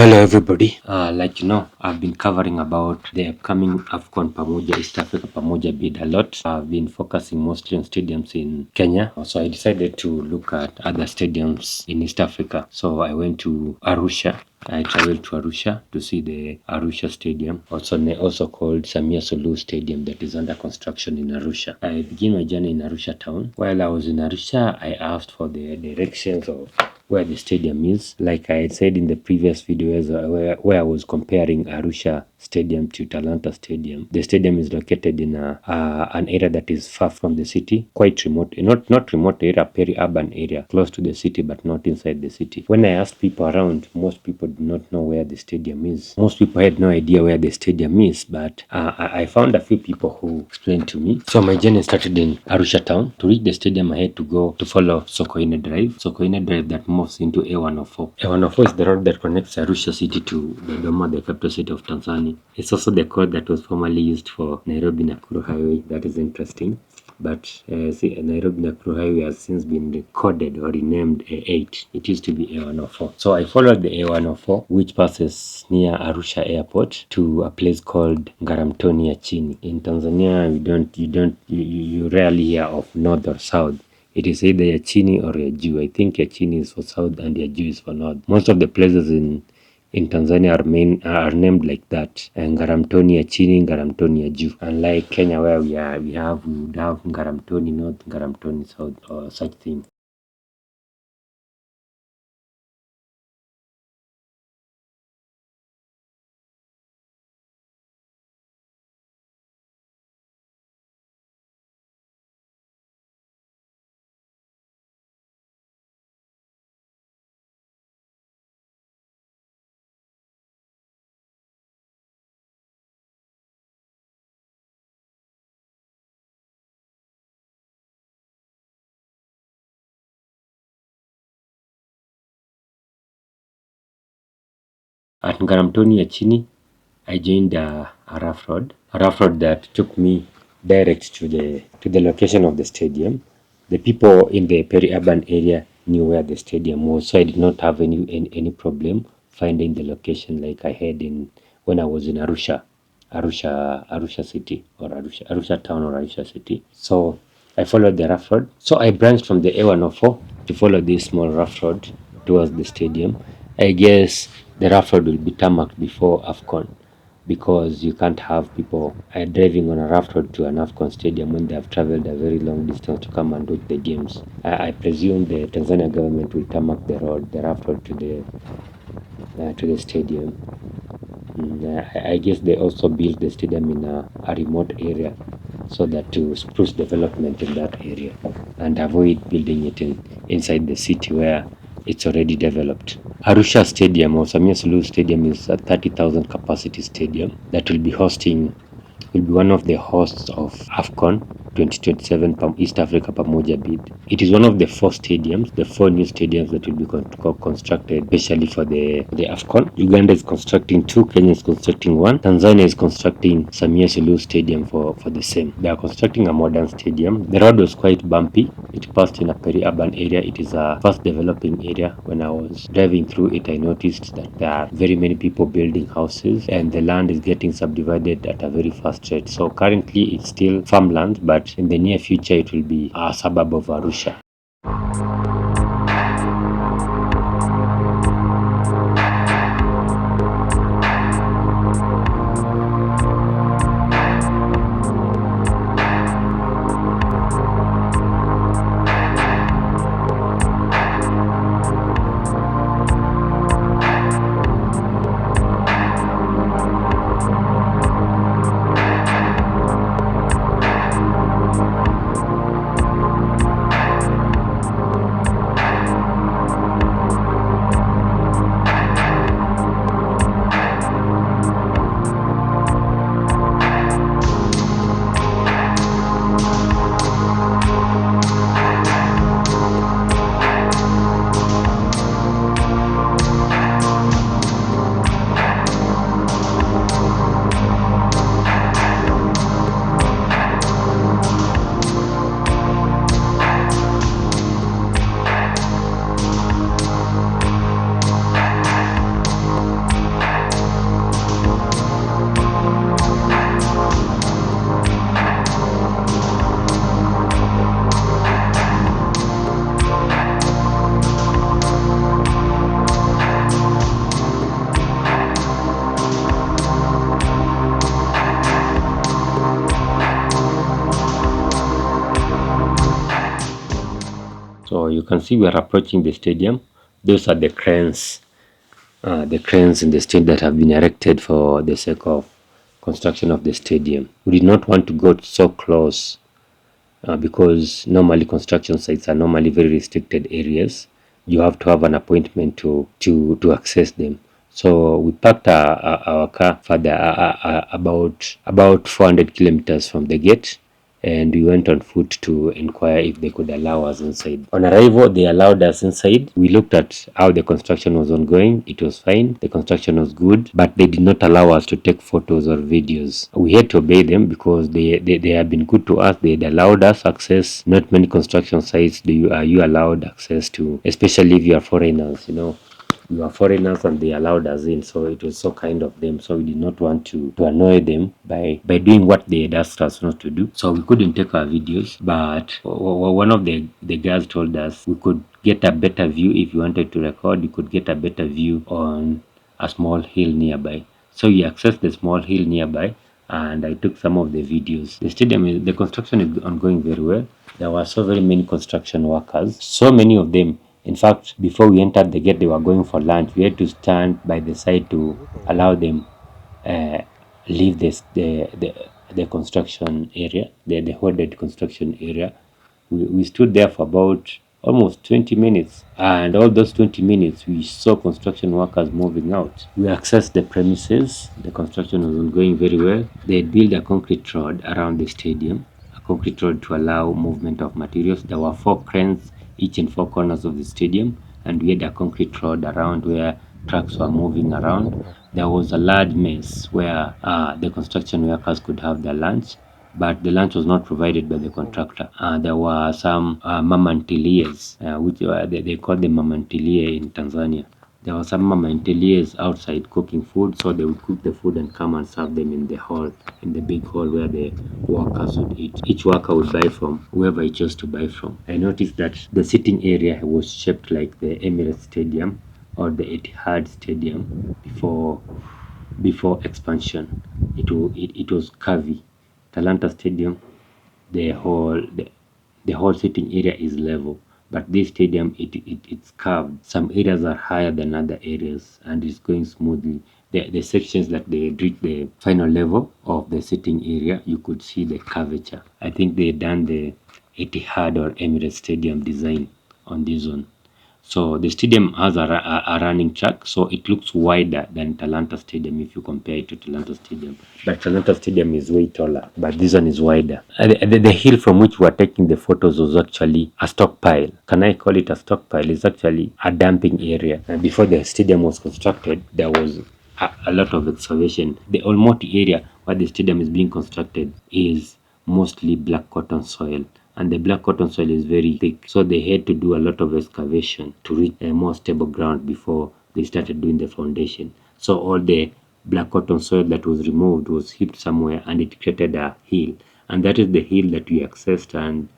Hello everybody. I've been covering about the upcoming AFCON Pamoja East Africa Pamoja bid a lot. I've been focusing mostly on stadiums in Kenya. So I decided to look at other stadiums in East Africa. So I went to Arusha. I traveled to Arusha to see the Arusha Stadium, also called Samia Suluhu Stadium, that is under construction in Arusha. I began my journey in Arusha town. While I was in Arusha, I asked for the directions of where the stadium is. Like I had said in the previous videos where I was comparing Arusha Stadium to Talanta Stadium. The stadium is located in an area that is far from the city, quite remote, not remote area, peri-urban area, close to the city but not inside the city. When I asked people around, most people did not know where the stadium is. Most people had no idea where the stadium is, but I found a few people who explained to me. So my journey started in Arusha town. To reach the stadium, I had to go to follow Sokoine Drive that moves into A104. A104 is the road that connects Arusha city to Dodoma, the capital city of Tanzania. It's also the code that was formerly used for Nairobi-Nakuru highway. That is interesting. But Nairobi-Nakuru highway has since been recorded or renamed A8. It used to be A104. So I followed the A104, which passes near Arusha airport, to a place called Ngaramtoni ya Chini. In Tanzania, you rarely hear of north or south. It is either ya chini or ya juu. I think ya chini is for south and ya juu is for north. Most of the places in Tanzania are named like that. Ngaramtoni ya chini, Ngaramtoni ya juu. Unlike Kenya where we would have Ngaramtoni north, Ngaramtoni south, or such thing. At Ngaramtoni ya chini, I joined a rough road that took me direct to the location of the stadium. The people in the peri-urban area knew where the stadium was, so I did not have any problem finding the location like I had when I was in Arusha city, or Arusha town, or Arusha city. So I followed the rough road. So I branched from the A104 to follow this small rough road towards the stadium. I guess the rough road will be tarmacked before AFCON, because you can't have people driving on a rough road to an AFCON stadium when they have traveled a very long distance to come and watch the games. I presume the Tanzania government will tarmac the rough road to the stadium. I guess they also built the stadium in a remote area so that to spruce development in that area and avoid building it inside the city where it's already developed. Arusha Stadium, or Samia Suluhu Stadium, is a 30,000 capacity stadium that will be one of the hosts of AFCON 2027 East Africa Pamoja bid. It is one of the four new stadiums that will be constructed especially for the AFCON. Uganda is constructing 2, Kenya is constructing 1, Tanzania is constructing Samia Suluhu Stadium for the same. They are constructing a modern stadium. The road was quite bumpy. It passed in a peri-urban area. It is a fast developing area. When I was driving through it, I noticed that there are very many people building houses and the land is getting subdivided at a very fast rate. So currently it's still farmland, but in the near future it will be a suburb of Arusha. you can see we are approaching the stadium. Those are the cranes in the state that have been erected for the sake of construction of the stadium. We did not want to go so close because normally construction sites are normally very restricted areas. You have to have an appointment to access them. So we parked our car further about 400 kilometers from the gate, and we went on foot to inquire if they could allow us inside. On arrival, they allowed us inside. We looked at how the construction was ongoing. It was fine. The construction was good, but they did not allow us to take photos or videos. We had to obey them because they have been good to us. They had allowed us access. Not many construction sites are you allowed access to, especially if you are foreigners, we were foreigners and they allowed us in, so it was so kind of them. So we did not want to annoy them by doing what they had asked us not to do. So we couldn't take our videos, but one of the guys told us we could get a better view. If you wanted to record, you could get a better view on a small hill nearby. So we accessed the small hill nearby and I took some of the videos. The construction is ongoing very well. There were so very many construction workers, so many of them. In fact, before we entered the gate, they were going for lunch. We had to stand by the side to allow them leave the construction area, the hoarded construction area. We stood there for about almost 20 minutes, and all those 20 minutes we saw construction workers moving out. We accessed the premises. The construction was ongoing very well. They had built a concrete road around the stadium, a concrete road to allow movement of materials. There were 4 cranes each in 4 corners of the stadium, and we had a concrete road around where trucks were moving around. There was a large mess where the construction workers could have their lunch, but the lunch was not provided by the contractor. There were some mamantiliers, which they call them mamantilie in Tanzania. There were some mamantiliers outside cooking food, so they would cook the food and come and serve them in the hall, in the big hall where the workers would eat. Each worker would buy from whoever he chose to buy from. I noticed that the sitting area was shaped like the Emirates Stadium or the Etihad Stadium before expansion. It was curvy. Talanta Stadium, the whole sitting area is level, but this stadium it's curved. Some areas are higher than other areas, and it's going smoothly. The sections that they reach the final level of the sitting area, you could see the curvature. I think they done the Etihad or Emirates Stadium design on this one. So the stadium has a running track, so it looks wider than Talanta Stadium if you compare it to Talanta Stadium. But Talanta Stadium is way taller, but this one is wider. The hill from which we were taking the photos was actually a stockpile. Can I call it a stockpile? It's actually a dumping area. And before the stadium was constructed, there was a lot of excavation. The Olmoti area where the stadium is being constructed is mostly black cotton soil, and the black cotton soil is very thick, so they had to do a lot of excavation to reach a more stable ground before they started doing the foundation. So all the black cotton soil that was removed was heaped somewhere, and it created a hill, and that is the hill that we accessed, and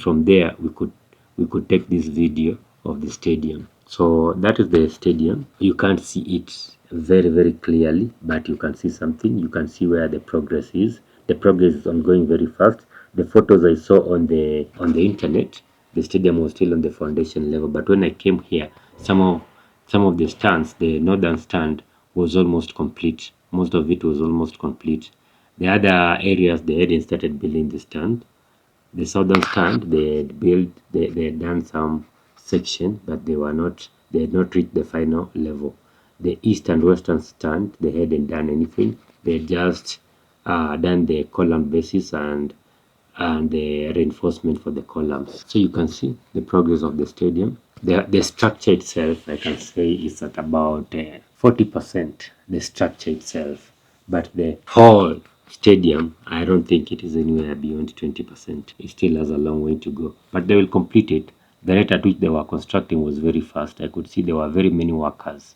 from there we could take this video of the stadium. So that is the stadium. You can't see it very, very clearly, but you can see something. You can see where the progress is. The progress is ongoing very fast. The photos I saw on the internet, the stadium was still on the foundation level, but when I came here, some of the stands, the northern stand was almost complete. Most of it was almost complete. The other areas they hadn't started building the stand. The southern stand they had done some section, but they had not reached the final level. The east and western stand they hadn't done anything. They just done the column bases and the reinforcement for the columns. So you can see the progress of the stadium. The structure itself, I can say, is at about 40%, the structure itself, but the whole stadium, I don't think it is anywhere beyond 20%. It still has a long way to go, but they will complete it. The rate at which they were constructing was very fast. I could see there were very many workers